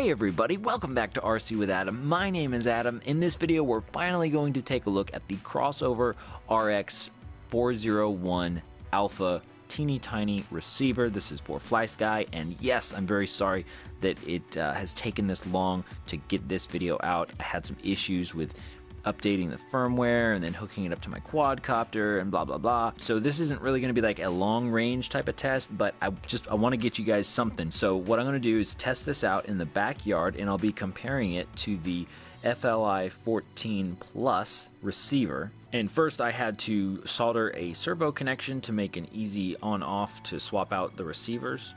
Hey everybody, welcome back to RC with Adam. My name is Adam. In this video, we're finally going to take a look at the Crossover-RX XR401 Alpha teeny tiny receiver. This is for Flysky, and yes, I'm very sorry that it has taken this long to get this video out. I had some issues with updating the firmware and then hooking it up to my quadcopter and blah blah blah. So this isn't really going to be like a long range type of test, but I want to get you guys something. So what I'm going to do is test this out in the backyard, and I'll be comparing it to the Fli14 Plus receiver. And first I had to solder a servo connection to make an easy on off to swap out the receivers.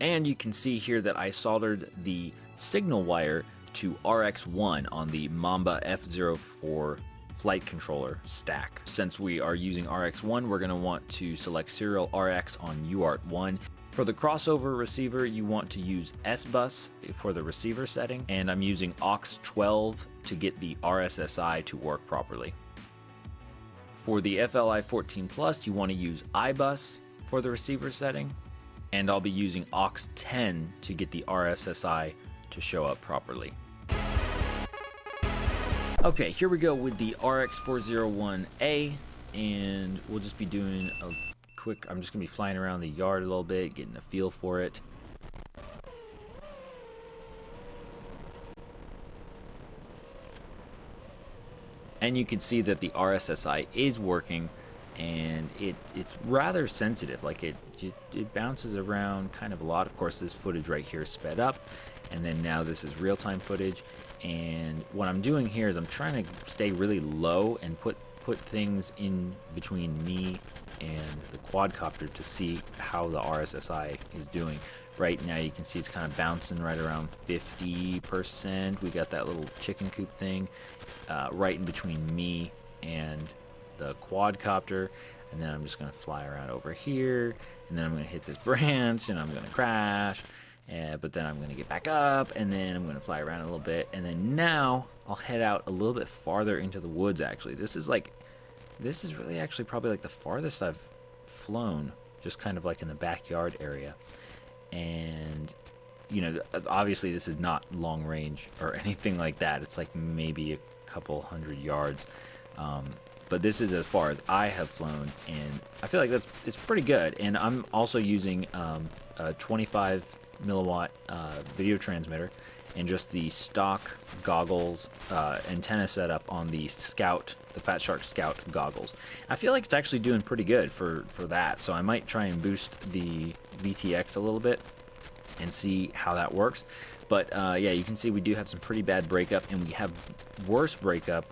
And you can see here that I soldered the signal wire to RX1 on the Mamba F04 flight controller stack. Since we are using RX1, we're going to want to select serial RX on UART1. For the crossover receiver, you want to use S-Bus for the receiver setting, and I'm using aux12 to get the RSSI to work properly. For the Fli14 Plus, you want to use iBus for the receiver setting, and I'll be using aux10 to get the RSSI to show up properly. Okay, here we go with the RX401A, and we'll just be doing a quick, I'm just gonna be flying around the yard a little bit, getting a feel for it. And you can see that the RSSI is working, and it's rather sensitive. Like it bounces around kind of a lot. Of course, this footage right here is sped up, and then now this is real-time footage. And what I'm doing here is I'm trying to stay really low and put things in between me and the quadcopter to see how the RSSI is doing. Right now you can see it's kind of bouncing right around 50%. We got that little chicken coop thing right in between me and the quadcopter, and then I'm just going to fly around over here, and then I'm going to hit this branch and I'm going to crash, but then I'm going to get back up, and then I'm going to fly around a little bit, and then now I'll head out a little bit farther into the woods. Actually, this is really actually probably like the farthest I've flown, just kind of like in the backyard area. And you know, obviously this is not long range or anything like that. It's like maybe a couple hundred yards. But this is as far as I have flown, and I feel like it's pretty good. And I'm also using a 25 milliwatt video transmitter and just the stock goggles antenna setup on the Scout, the Fat Shark Scout goggles. I feel like it's actually doing pretty good for that, so I might try and boost the VTX a little bit and see how that works. But yeah, you can see we do have some pretty bad breakup, and we have worse breakup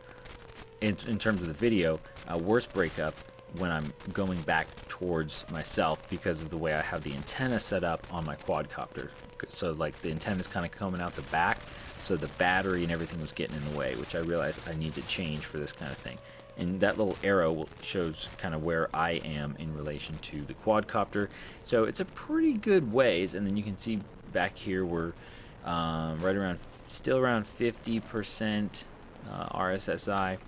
in terms of the video, worse breakup when I'm going back towards myself because of the way I have the antenna set up on my quadcopter. So like the antenna is kind of coming out the back, so the battery and everything was getting in the way, which I realized I need to change for this kind of thing. And that little arrow shows kind of where I am in relation to the quadcopter. So it's a pretty good ways, and then you can see back here we're right around, still around 50% RSSI.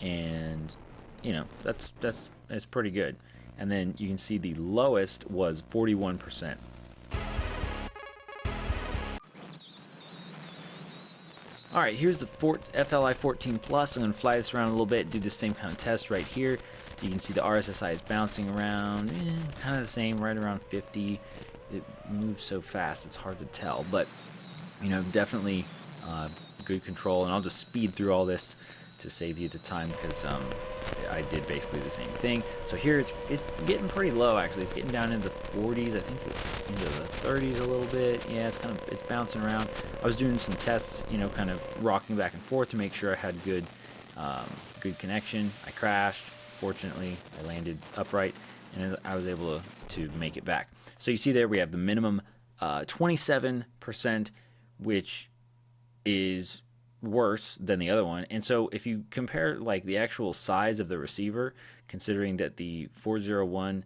And you know, that's pretty good. And then you can see the lowest was 41%. All right, here's the Fli14 Plus. I'm going to fly this around a little bit, do the same kind of test right here. You can see the RSSI is bouncing around, kind of the same, right around 50. It moves so fast, it's hard to tell, but you know, definitely good control. And I'll just speed through all this to save you the time, because I did basically the same thing. So here it's getting pretty low. Actually, it's getting down into the 40s, I think into the 30s a little bit. Yeah, it's bouncing around. I was doing some tests, you know, kind of rocking back and forth to make sure I had good connection. I crashed. Fortunately, I landed upright, and I was able to make it back. So you see there we have the minimum 27%, which is worse than the other one. And so if you compare like the actual size of the receiver, considering that the 401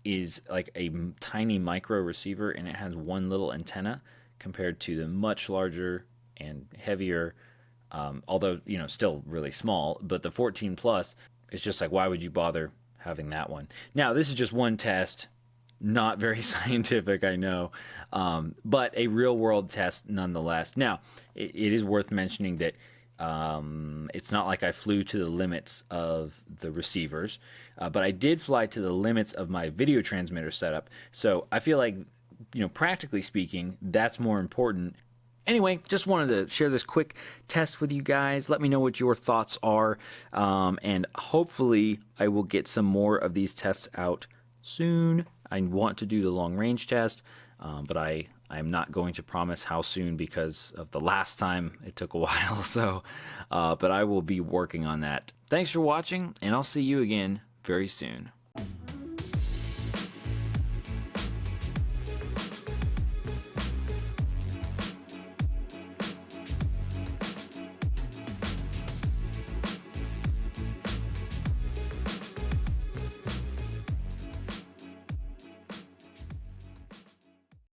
is like a tiny micro receiver and it has one little antenna, compared to the much larger and heavier, although you know, still really small, but the 14 Plus, it's just like, why would you bother having that one. Now, this is just one test, not very scientific, I know, but a real world test nonetheless. Now, it is worth mentioning that it's not like I flew to the limits of the receivers, but I did fly to the limits of my video transmitter setup. So I feel like, practically speaking, that's more important. Anyway, just wanted to share this quick test with you guys. Let me know what your thoughts are, and hopefully I will get some more of these tests out soon. I want to do the long range test, but I'm not going to promise how soon because of the last time it took a while. So, but I will be working on that. Thanks for watching, and I'll see you again very soon.